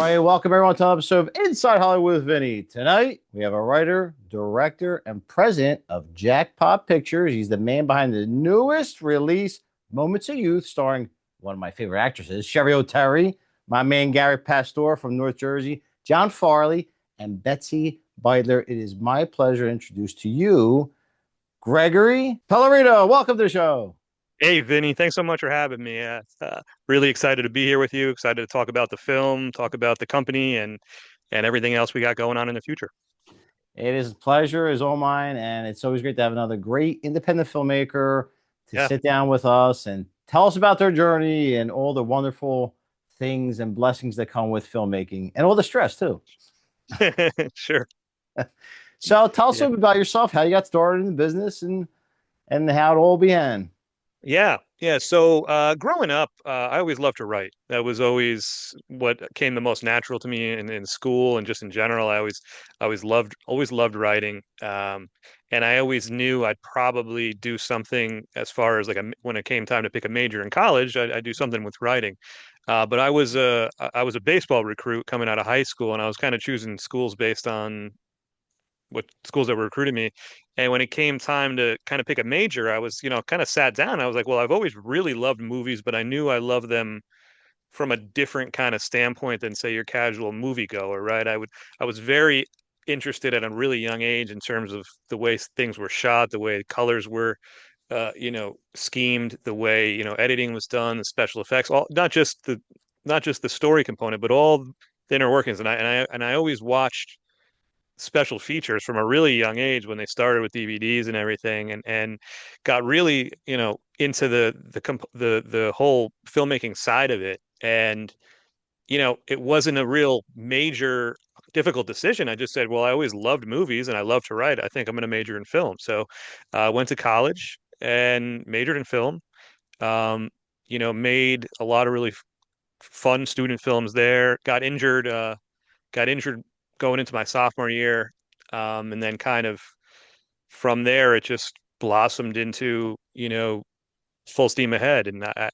right, welcome everyone to another episode of Inside Hollywood with Vinnie. Tonight, we have a writer, director, and president of Jackpot Pictures. He's the man behind the newest release, Moments of Youth, starring one of my favorite actresses, Cher Terry, my man Gary Pastor from North Jersey, John Farley, and Betsy Bidler. It is my pleasure to introduce to you Gregory Pellerito. Welcome to the show. Hey, Vinny, thanks so much for having me. Really excited to be here with you. Excited to talk about the film, talk about the company, and everything else we got going on in the future. It is a pleasure, is all mine, and it's always great to have another great independent filmmaker to Yeah, sit down with us and tell us about their journey and all the wonderful things and blessings that come with filmmaking and all the stress too. sure. So tell us a Yeah. little bit about yourself, how you got started in the business and how it all began. Yeah, yeah. So growing up, I always loved to write. That was always what came the most natural to me in school and just in general. Always loved writing. And I always knew I'd probably do something as far as like when it came time to pick a major in college, I'd do something with writing. But I was a baseball recruit coming out of high school, and I was kind of choosing schools based on what schools that were recruiting me. And when it came time to kind of pick a major, I was, kind of sat down. I was like, well, I've always really loved movies, but I knew I loved them from a different kind of standpoint than say your casual moviegoer, right? I was very interested at a really young age in terms of the way things were shot, the way colors were schemed, the way, editing was done, the special effects, all not just the story component, but all the inner workings. And I always watched special features from a really young age when they started with DVDs and everything, and got really into the whole filmmaking side of it. And it wasn't a real major difficult decision. I just said, well, I always loved movies and I love to write. I think I'm going to major in film. So I went to college and majored in film. um, made a lot of really fun student films there. Got injured going into my sophomore year. And then kind of from there, it just blossomed into, full steam ahead.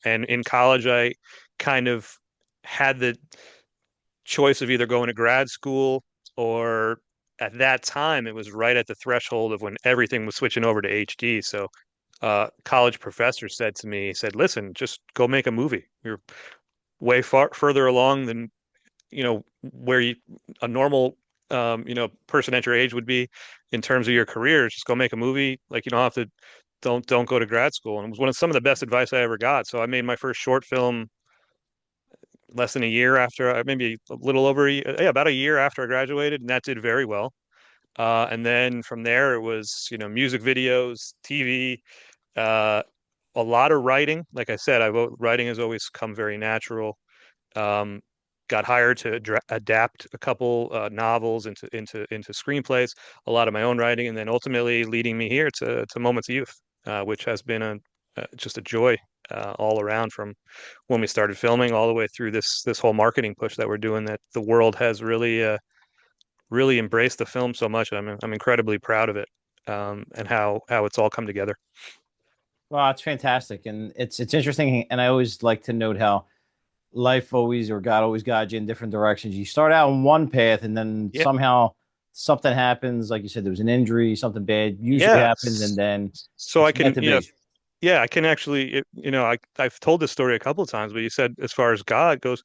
And in college, I kind of had the choice of either going to grad school or at that time, it was right at the threshold of when everything was switching over to HD. So, college professor said to me, he said, listen, just go make a movie. You're way further along than where a normal person at your age would be in terms of your career. Just go make a movie. Like you don't have to don't go to grad school. And it was one of some of the best advice I ever got. So I made my first short film less than a year after, maybe a little over yeah, about a year after I graduated, and that did very well. And then from there it was music videos, TV, uh, a lot of writing. Like I said, writing has always come very natural. Um, got hired to adapt a couple novels into screenplays, a lot of my own writing, and then ultimately leading me here to Moments of Youth, which has been just a joy all around from when we started filming all the way through this whole marketing push that we're doing. That the world has really embraced the film so much. I'm incredibly proud of it, and how it's all come together. Well, it's fantastic, and it's interesting, and I always like to note how life always or God always guides you in different directions. You start out in one path, and then Yeah, somehow something happens. Like you said, there was an injury, something bad usually yeah. happens, and then So I it's meant can, to be. yeah, I can actually, I've told this story a couple of times, but you said as far as God goes,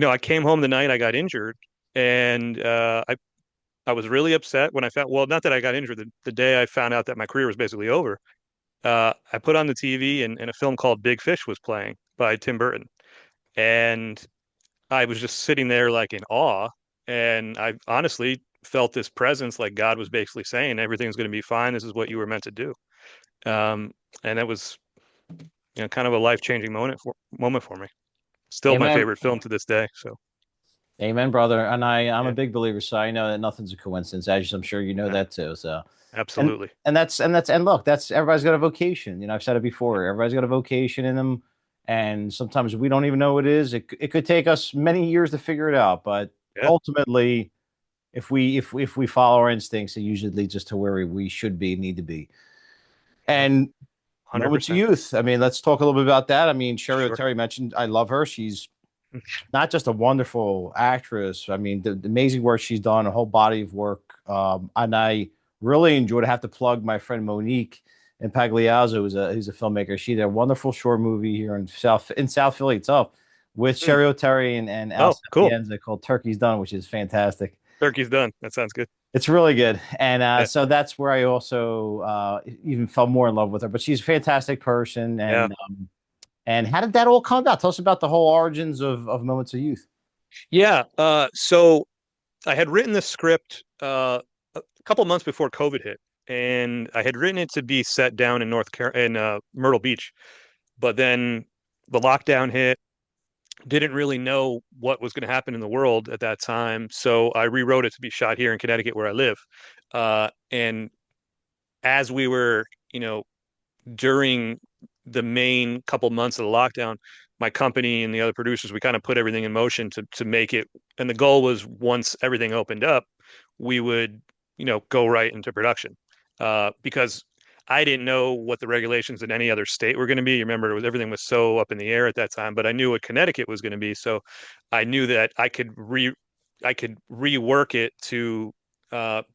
I came home the night I got injured, and I was really upset when I found, well, not that I got injured, the day I found out that my career was basically over. I put on the TV, and a film called Big Fish was playing by Tim Burton, and I was just sitting there like in awe, and I honestly felt this presence, like God was basically saying, everything's going to be fine. This is what you were meant to do. Um, and that was kind of a life-changing moment for me. Still my Amen. favorite film to this day. So Amen, brother. And I'm a yeah, big believer, so I know that nothing's a coincidence, as I'm sure you know yeah, that too. So, and absolutely. and look, that's everybody's got a vocation. I've said it before. Everybody's got a vocation in them, and sometimes we don't even know what it is. It could take us many years to figure it out, but Yeah, ultimately, if we follow our instincts, it usually leads us to where we should be, need to be. yeah, And moments of 100%. youth. I mean, let's talk a little bit about that. I mean, Cher Sure. Terry mentioned I love her. She's not just a wonderful actress. I mean, the amazing work she's done, a whole body of work. And I really enjoyed. I have to plug my friend Monique in Pagliazzo, who's a filmmaker. She did a wonderful short movie here in South Philly itself with Hmm. Cher Terry and Al Oh, cool. Sapienza called Turkey's Done, which is fantastic. Turkey's done. That sounds good. It's really good, and Yeah. so that's where I also even fell more in love with her. But she's a fantastic person, Yeah. and how did that all come about? Tell us about the whole origins of Moments of Youth. Yeah. So I had written the script a couple months before COVID hit, and I had written it to be set down in Myrtle Beach. But then the lockdown hit. Didn't really know what was going to happen in the world at that time, so I rewrote it to be shot here in Connecticut, where I live. And as we were, during the main couple months of the lockdown, my company and the other producers, we kind of put everything in motion to make it. And the goal was once everything opened up, we would, go right into production. Because I didn't know what the regulations in any other state were going to be. You remember, everything was so up in the air at that time, but I knew what Connecticut was going to be. So I knew that I could rework it to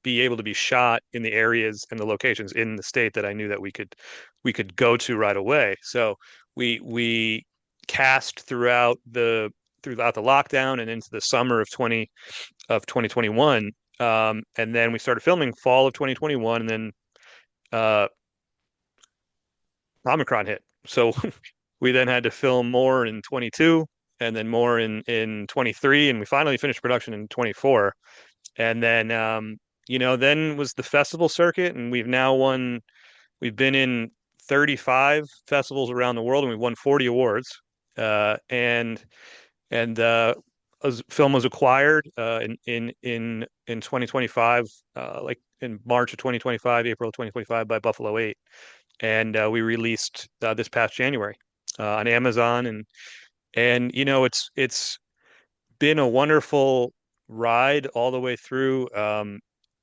be able to be shot in the areas and the locations in the state that I knew that we could go to right away. So we cast throughout the lockdown and into the summer of 2021. And then we started filming fall of 2021, and then uh, Omicron hit. So we then had to film more in 22 and then more in 23, and we finally finished production in 24. And then then was the festival circuit, and we've been in 35 festivals around the world, and we've won 40 awards. And film was acquired in 2025, like in March of 2025, April of 2025, by Buffalo 8, and we released this past January on Amazon. And it's been a wonderful ride all the way through.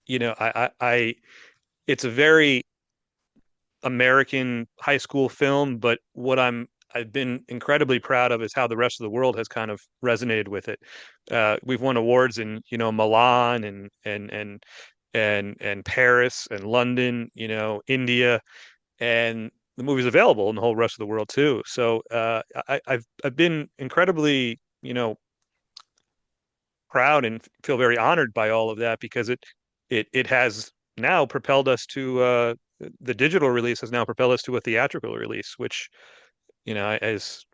It's a very American high school film, but I've been incredibly proud of is how the rest of the world has kind of resonated with it. We've won awards in, Milan and Paris and London, India, and the movie's available in the whole rest of the world too. So I've been incredibly, proud and feel very honored by all of that, because it has now propelled us to the digital release has now propelled us to a theatrical release, which, as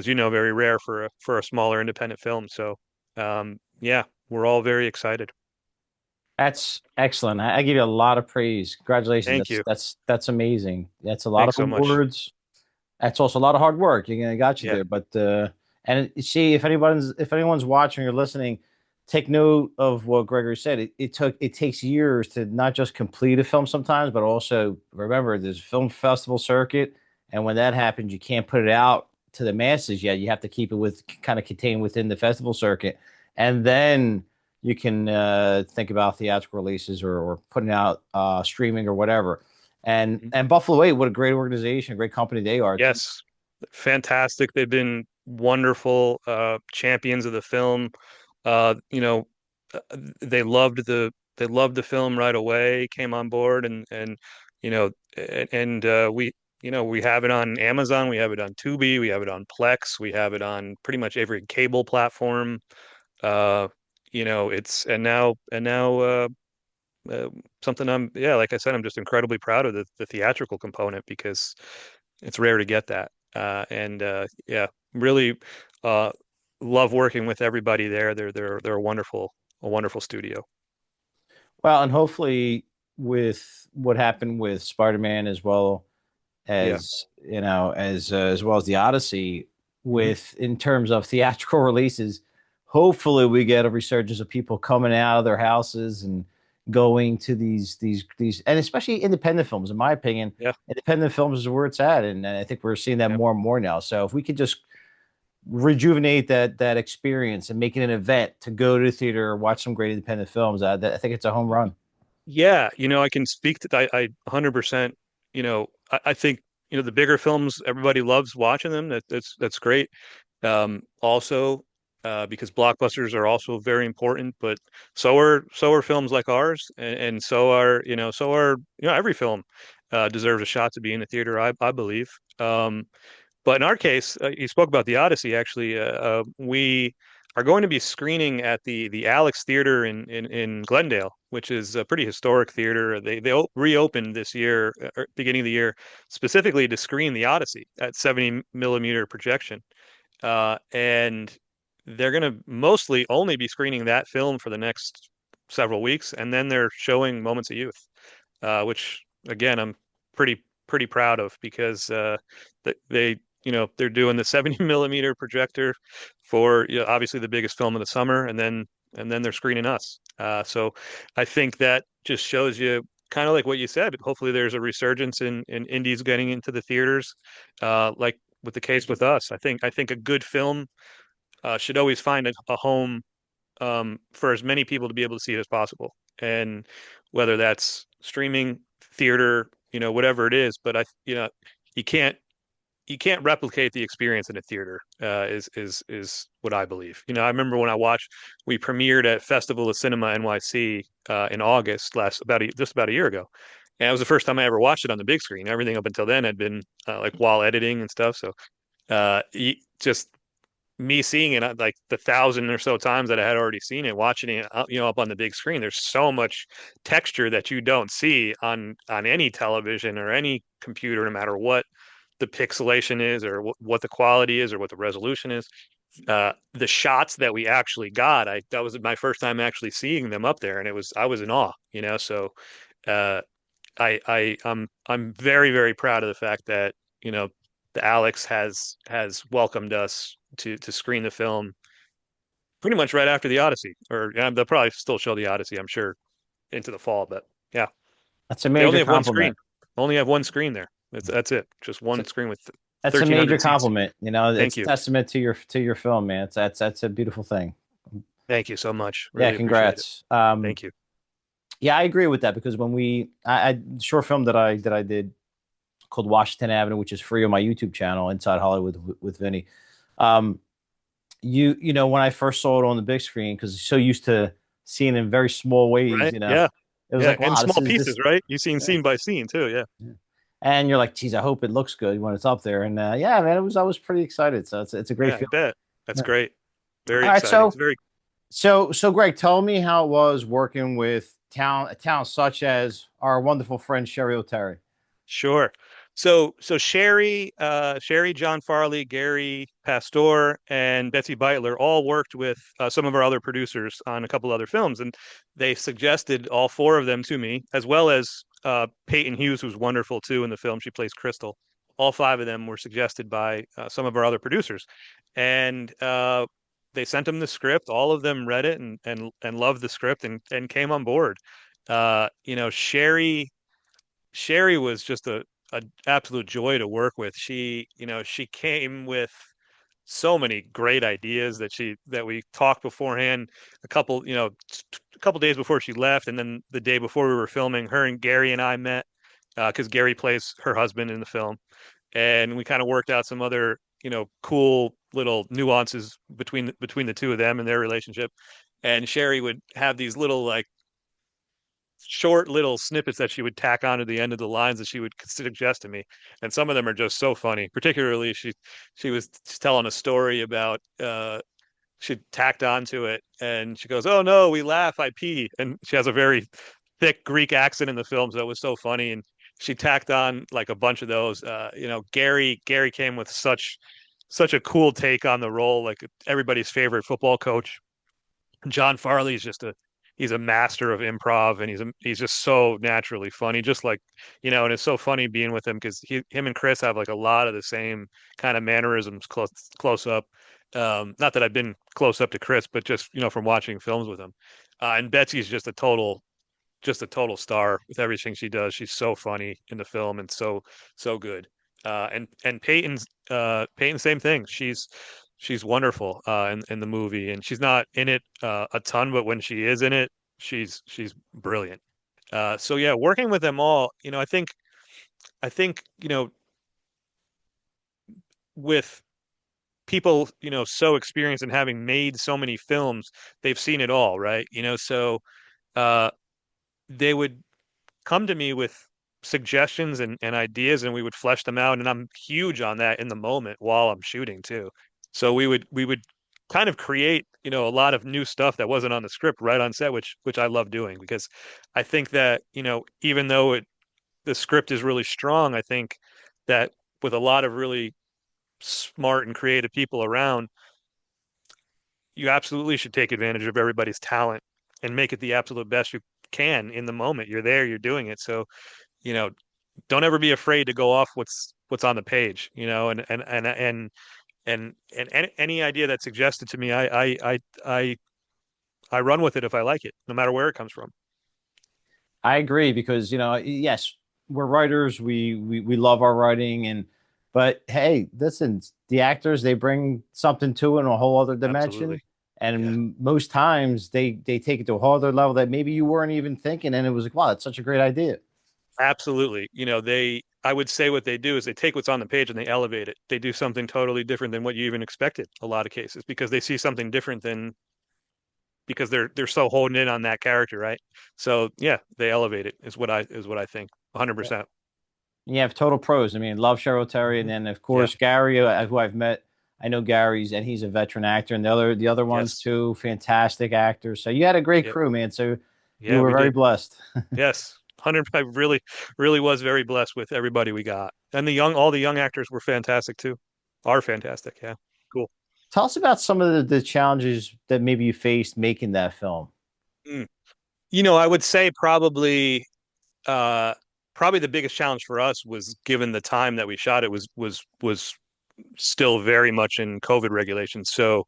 you know, very rare for a smaller independent film. So yeah, we're all very excited. That's excellent. I give you a lot of praise. Congratulations. Thank you. That's amazing. That's a lot of Thanks so much. awards. That's also a lot of hard work. You know, got you Yeah. there. But and see if anyone's watching or listening, take note of what Gregory said. It takes years to not just complete a film sometimes, but also remember there's a film festival circuit, and when that happens, you can't put it out to the masses yet. You have to keep it with kind of contained within the festival circuit, and then you can think about theatrical releases or putting out streaming or whatever. Mhm. And Buffalo Eight, what a great organization, great company they are too. Yes. Fantastic. They've been wonderful champions of the film. Uh, you know, they loved the film right away, came on board, and you know we have it on Amazon, we have it on Tubi, we have it on Plex, we have it on pretty much every cable platform. Uh, it's and now uh, something like I said, I'm just incredibly proud of the theatrical component, because it's rare to get that. And Yeah, really uh, love working with everybody there. They're a wonderful studio. Well, and hopefully with what happened with Spider-Man as well Yeah. as well as the Odyssey, Hmm. with in terms of theatrical releases, hopefully we get a resurgence of people coming out of their houses and going to these and especially independent films. In my opinion, Yeah. independent films is where it's at, and I think we're seeing that Yeah. more and more now. So if we could just rejuvenate that experience and make it an event to go to the theater or watch some great independent films, I think it's a home run. Yeah, I can speak to that. I 100%, I think, the bigger films, everybody loves watching them. That's great. Also, because blockbusters are also very important, but so are films like ours, and so are every film deserves a shot to be in the theater. I believe. But in our case, you spoke about the Odyssey. Actually, we are going to be screening at the Alex Theater in Glendale, which is a pretty historic theater. They reopened this year, beginning of the year, specifically to screen the Odyssey at 70 millimeter projection. And they're going to mostly only be screening that film for the next several weeks, and then they're showing Moments of Youth, which again I'm pretty proud of because they're doing the 70 millimeter projector for obviously the biggest film of the summer, and then they're screening us. So I think that just shows you kind of like what you said. Hopefully, there's a resurgence in indies getting into the theaters, like with the case with us. I think a good film should always find a home for as many people to be able to see it as possible, and whether that's streaming, theater, whatever it is. But you can't you can't replicate the experience in a theater. Is what I believe. I remember when we premiered at Festival of Cinema NYC in August just about a year ago, and it was the first time I ever watched it on the big screen. Everything up until then had been like while editing and stuff. So just me seeing it like the thousand or so times that I had already seen it, watching it, up on the big screen. There's so much texture that you don't see on any television or any computer, no matter what the pixelation is or what the quality is or what the resolution is. The shots that we actually got, that was my first time actually seeing them up there, and I was in awe. So uh, I'm very very proud of the fact that the Alex has welcomed us to screen the film pretty much right after the Odyssey, or they'll probably still show the Odyssey, I'm sure, into the fall. But yeah, That's a they only major have one screen. compliment. Only have one screen there. That's it. Just That's one a, screen with that's a major 1,300 seats. compliment. Thank It's a you. testament to your film, man. That's a beautiful thing. Thank you so much. Yeah, Really appreciate it. congrats. Thank you. Yeah, I agree with that because when I short film that I did called Washington Avenue, which is free on my YouTube channel, Inside Hollywood with Vinnie. Um, when I first saw it on the big screen, because so used to seeing it in very small ways, Right? Yeah. it was Yeah. like, And wow, this small is pieces, this. right? You've seen Yeah, scene by scene too. Yeah. yeah. And you're like, geez, I hope it looks good when it's up there. And yeah, man, I was pretty excited. So it's a great Yeah, I feeling. bet. That's Yeah. great. Very All right, exciting. It's very so Greg, tell me how it was working with talent such as our wonderful friend Cher Terry. Sure. So Sherry, John Farley, Gary Pastor, and Betsy Bidler all worked with some of our other producers on a couple other films, and they suggested all four of them to me, as well as Peyton Hughes, who's wonderful too in the film. She plays Crystal. All five of them were suggested by some of our other producers, and they sent them the script. All of them read it and loved the script and came on board. Sherry was just a absolute joy to work with. She came with so many great ideas that we talked beforehand, a couple days before she left, and then the day before we were filming, her and Gary and I met because Gary plays her husband in the film, and we kind of worked out some other cool little nuances between the two of them and their relationship. And Sherry would have these little like short little snippets that she would tack onto the end of the lines that she would suggest to me, and some of them are just so funny. Particularly, she was telling a story about she tacked onto it, and she goes, "Oh no, we laugh, I pee," and she has a very thick Greek accent in the film, so it was so funny. And she tacked on like a bunch of those. Gary came with such a cool take on the role, like everybody's favorite football coach. John Farley is just he's a master of improv, and he's just so naturally funny, just like and it's so funny being with him because him and Chris have like a lot of the same kind of mannerisms close up. Not that I've been close up to Chris, but just from watching films with him. And Betsy's just a total star with everything she does. She's so funny in the film and so good. And Peyton, same thing. She's wonderful in the movie, and she's not in it a ton, but when she is in it, she's brilliant. So yeah, working with them all, I think with people, so experienced in having made so many films, they've seen it all, right? So uh, they would come to me with suggestions and ideas, and we would flesh them out. And I'm huge on that in the moment while I'm shooting too. So we would kind of create, a lot of new stuff that wasn't on the script right on set, which I love doing because I think that, even though the script is really strong, I think that with a lot of really smart and creative people around, you absolutely should take advantage of everybody's talent and make it the absolute best you can in the moment. You're there, you're doing it. So, you know, don't ever be afraid to go off what's on the page, and any idea that's suggested to me, I run with it if I like it, no matter where it comes from. I agree because yes, we're writers. We love our writing, and but hey, listen, the actors they bring something to it in a whole other dimension, Absolutely. Yeah. and most times they take it to a whole other level that maybe you weren't even thinking, and it was like, wow, that's such a great idea. Absolutely. I would say what they do is they take what's on the page and they elevate it. They do something totally different than what you even expected a lot of cases because they see something different than because they're so holding in on that character, right? So yeah, they elevate it is what I think. Yeah. 100%. You have total pros. I mean, love Cheryl Terry, and Hmm. then of Yeah. course Gary, who I've met. I know Gary's, and he's a veteran actor, and the other ones Yes. too, fantastic actors. So you had a great Yep. crew, man. So you Yeah, were we very did. blessed. Yes. 100. I really, really was very blessed with everybody we got. And all the young actors were fantastic too. Are fantastic. Yeah. Cool. Tell us about some of the challenges that maybe you faced making that film. Mm. I would say uh probably the biggest challenge for us was given the time that we shot it was still very much in COVID regulations. So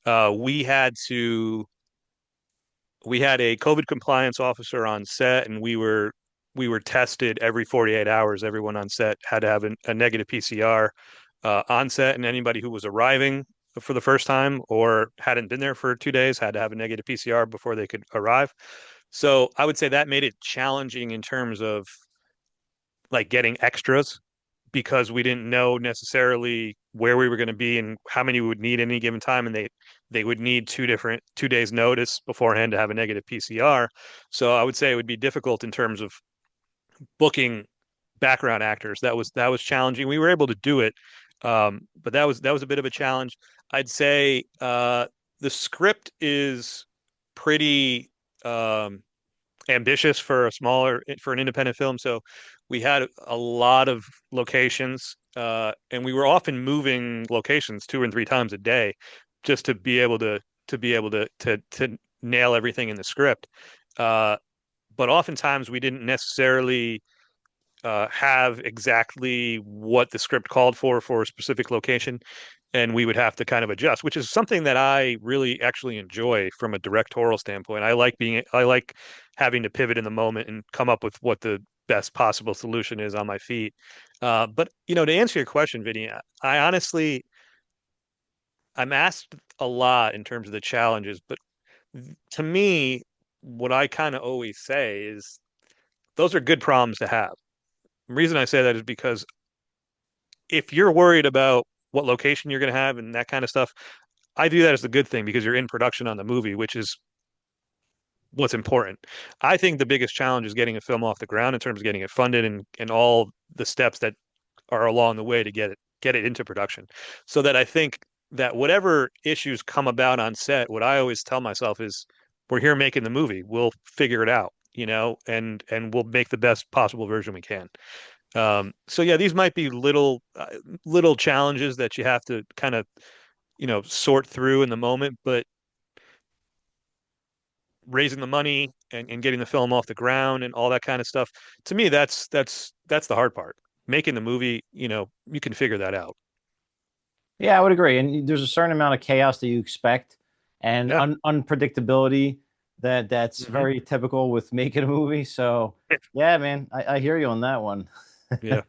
we had a COVID compliance officer on set, and we were tested every 48 hours. Everyone on set had to have a negative PCR on set, and anybody who was arriving for the first time or hadn't been there for 2 days had to have a negative PCR before they could arrive. So I would say that made it challenging in terms of like getting extras because we didn't know necessarily where we were going to be and how many we would need any given time, and they would need 2 days notice beforehand to have a negative PCR. So I would say it would be difficult in terms of booking background actors. That was challenging. We were able to do it, but that was a bit of a challenge. I'd say the script is pretty um, ambitious for an independent film. So we had a lot of locations, and we were often moving locations 2 and 3 times a day just to be able to nail everything in the script. Uh, but oftentimes we didn't necessarily have exactly what the script called for a specific location, and we would have to kind of adjust, which is something that I really actually enjoy from a directorial standpoint. I like having to pivot in the moment and come up with what the best possible solution is on my feet. But to answer your question, Vinny, I honestly I'm asked a lot in terms of the challenges, but to me, what I kind of always say is those are good problems to have. The reason I say that is because if you're worried about what location you're going to have and that kind of stuff, I view that as a good thing because you're in production on the movie, which is what's important. I think the biggest challenge is getting a film off the ground in terms of getting it funded and all the steps that are along the way to get it into production. So that I think that whatever issues come about on set, what I always tell myself is we're here making the movie. We'll figure it out, and we'll make the best possible version we can. So yeah, these might be little challenges that you have to kind of sort through in the moment, but raising the money and getting the film off the ground and all that kind of stuff, to me, that's the hard part. Making the movie, you can figure that out. Yeah, I would agree. And there's a certain amount of chaos that you expect and Yeah. unpredictability that's Hmm. very typical with making a movie. So yeah, man, I hear you on that one. Yeah.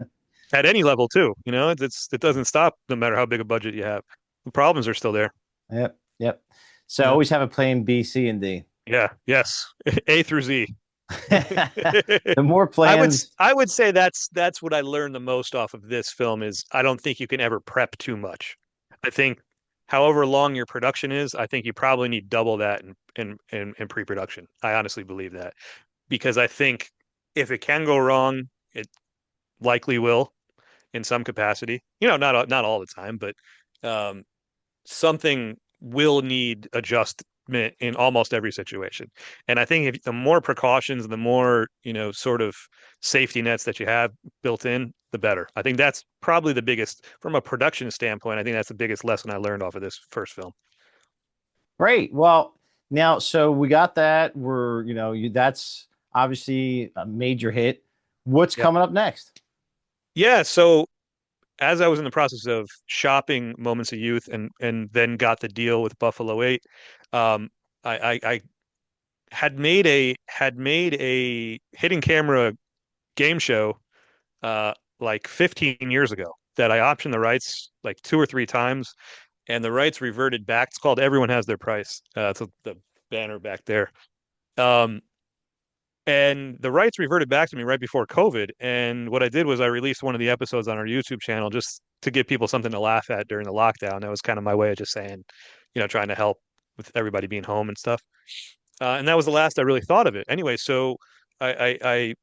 At any level too, it doesn't stop no matter how big a budget you have. The problems are still there. Yep, yep. So Yeah. always have a plan B, C, and D. Yeah. Yes. A through Z. The more I would plans, I would say that's what I learned the most off of this film is I don't think you can ever prep too much. I think however long your production is, I think you probably need double that in pre-production. I honestly believe that because I think if it can go wrong, it likely will in some capacity. Not all the time, but um, something will need adjustment in almost every situation. And I think if the more precautions, the more, sort of safety nets that you have built in, the better. I think that's probably the biggest, from a production standpoint, I think that's the biggest lesson I learned off of this first film. Great. Well, now, so we got that. That's obviously a major hit. What's Yep. coming up next? Yeah. So as I was in the process of shopping Moments of Youth and then got the deal with Buffalo 8, um, I had made a hidden camera game show like 15 years ago that I optioned the rights like two or three times, and the rights reverted back. It's called Everyone Has Their Price. It's the banner back there. Um, and the rights reverted back to me right before COVID. And what I did was I released one of the episodes on our YouTube channel just to give people something to laugh at during the lockdown. That was kind of my way of just saying, trying to help with everybody being home and stuff. And that was the last I really thought of it. Anyway, so I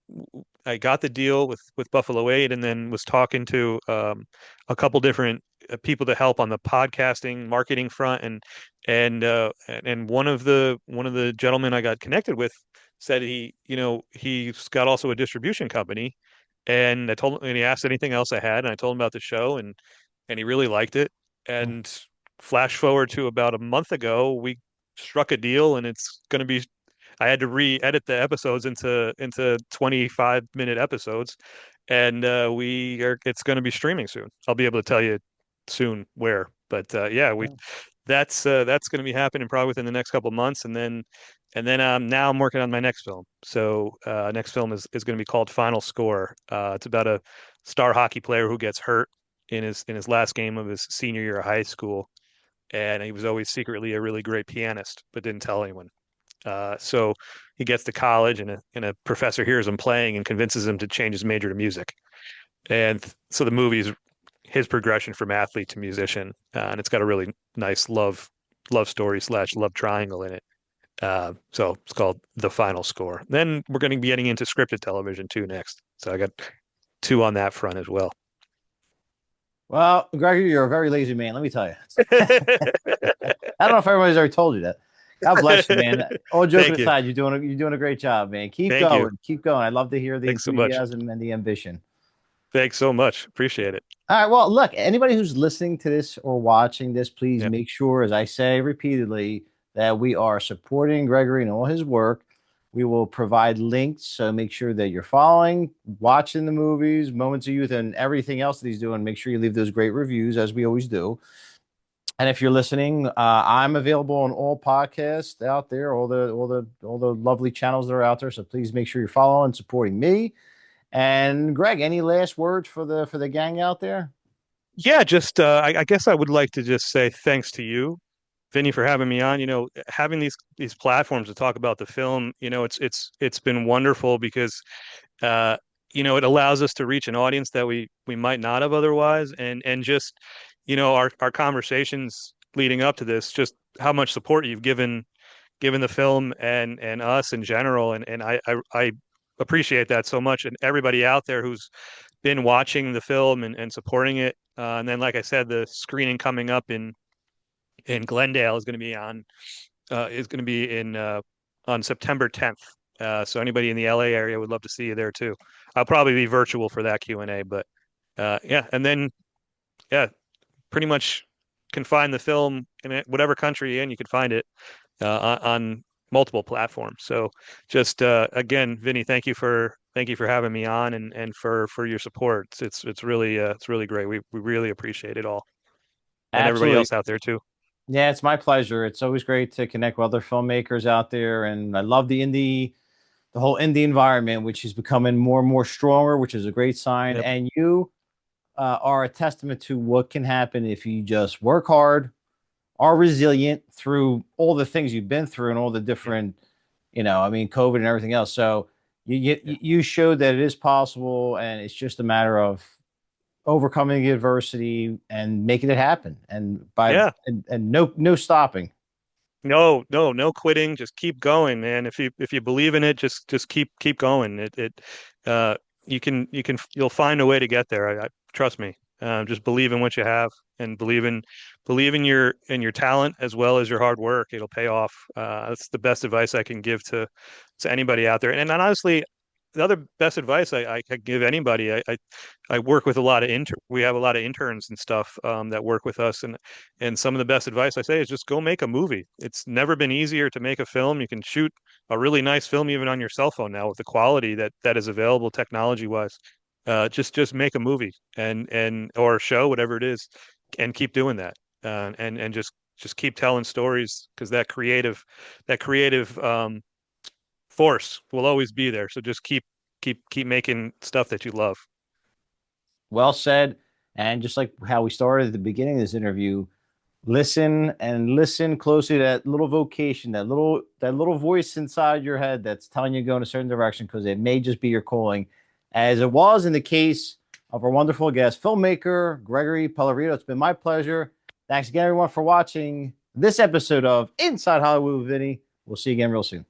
got the deal with Buffalo 8, and then was talking to a couple different people to help on the podcasting marketing front, and one of the gentlemen I got connected with said he's got also a distribution company, and I told him, and he asked anything else I had, and I told him about the show, and he really liked it. And flash forward to about a month ago, we struck a deal, and it's going to be. I had to re-edit the episodes into 25-minute episodes, and it's going to be streaming soon. I'll be able to tell you soon where, but yeah, we that's going to be happening probably within the next couple of months, and then now I'm working on my next film. So next film is going to be called Final Score. It's about a star hockey player who gets hurt in his last game of his senior year of high school, and he was always secretly a really great pianist, but didn't tell anyone. So he gets to college, and a professor hears him playing and convinces him to change his major to music. And so the movie's his progression from athlete to musician, and it's got a really nice love story slash love triangle in it. So it's called The Final Score. Then we're going to be getting into scripted television too next. So I got two on that front as well. Well, Gregory, you're a very lazy man. Let me tell you. I don't know if everybody's already told you that. God bless you, man. All joking Thank you. aside, you're doing a great job, man. Keep Thank you. going, keep going. I love to hear the Thanks so much. enthusiasm and the ambition. Thanks so much. Appreciate it. All right. Well, look, anybody who's listening to this or watching this, please Yeah. make sure, as I say repeatedly, that we are supporting Gregory and all his work. We will provide links, so make sure that you're following, watching the movies, Moments of Youth, and everything else that he's doing. Make sure you leave those great reviews, as we always do. And if you're listening, I'm available on all podcasts out there, all the lovely channels that are out there. So please make sure you're following, supporting me. And Greg, any last words for the gang out there? Yeah, just I guess I would like to just say thanks to you, Vinny, for having me on. Having these platforms to talk about the film, it's been wonderful because uh, it allows us to reach an audience that we might not have otherwise, and just our conversations leading up to this, just how much support you've given the film and us in general, and I appreciate that so much, and everybody out there who's been watching the film and supporting it. And then, like I said, the screening coming up in Glendale is going to be in on September 10th. So anybody in the LA area would love to see you there too. I'll probably be virtual for that Q&A, but yeah, and then yeah, pretty much can find the film in whatever country you're in. You can find it on multiple platforms. So just again, Vinny, thank you for having me on and for your support. It's really great. We really appreciate it all, and everybody Absolutely. else out there too. Yeah, it's my pleasure. It's always great to connect with other filmmakers out there, and I love the whole indie environment, which is becoming more and more stronger, which is a great sign. Yep. And you are a testament to what can happen if you just work hard, are resilient through all the things you've been through and all the Yep. different, I mean, COVID and everything else. So you Yep. you showed that it is possible, and it's just a matter of overcoming the adversity and making it happen, and Yeah. no stopping. No quitting. Just keep going, man. If you believe in it, just keep going. Uh, you'll find a way to get there. I trust me. Just believe in what you have and believe in your talent as well as your hard work. It'll pay off. That's the best advice I can give to anybody out there. And honestly, the other best advice I could give anybody, I work with a lot of we have a lot of interns and stuff that work with us, and some of the best advice I say is just go make a movie. It's never been easier to make a film. You can shoot a really nice film even on your cell phone now with the quality that is available technology wise. Just make a movie and or a show, whatever it is, and keep doing that. And just keep telling stories because that creative force will always be there. So just keep making stuff that you love. Well said. And just like how we started at the beginning of this interview, listen closely to that little vocation, that little voice inside your head that's telling you to go in a certain direction, because it may just be your calling, as it was in the case of our wonderful guest, filmmaker Gregory Pellerito. It's been my pleasure. Thanks again, everyone, for watching this episode of Inside Hollywood with Vinny. We'll see you again real soon.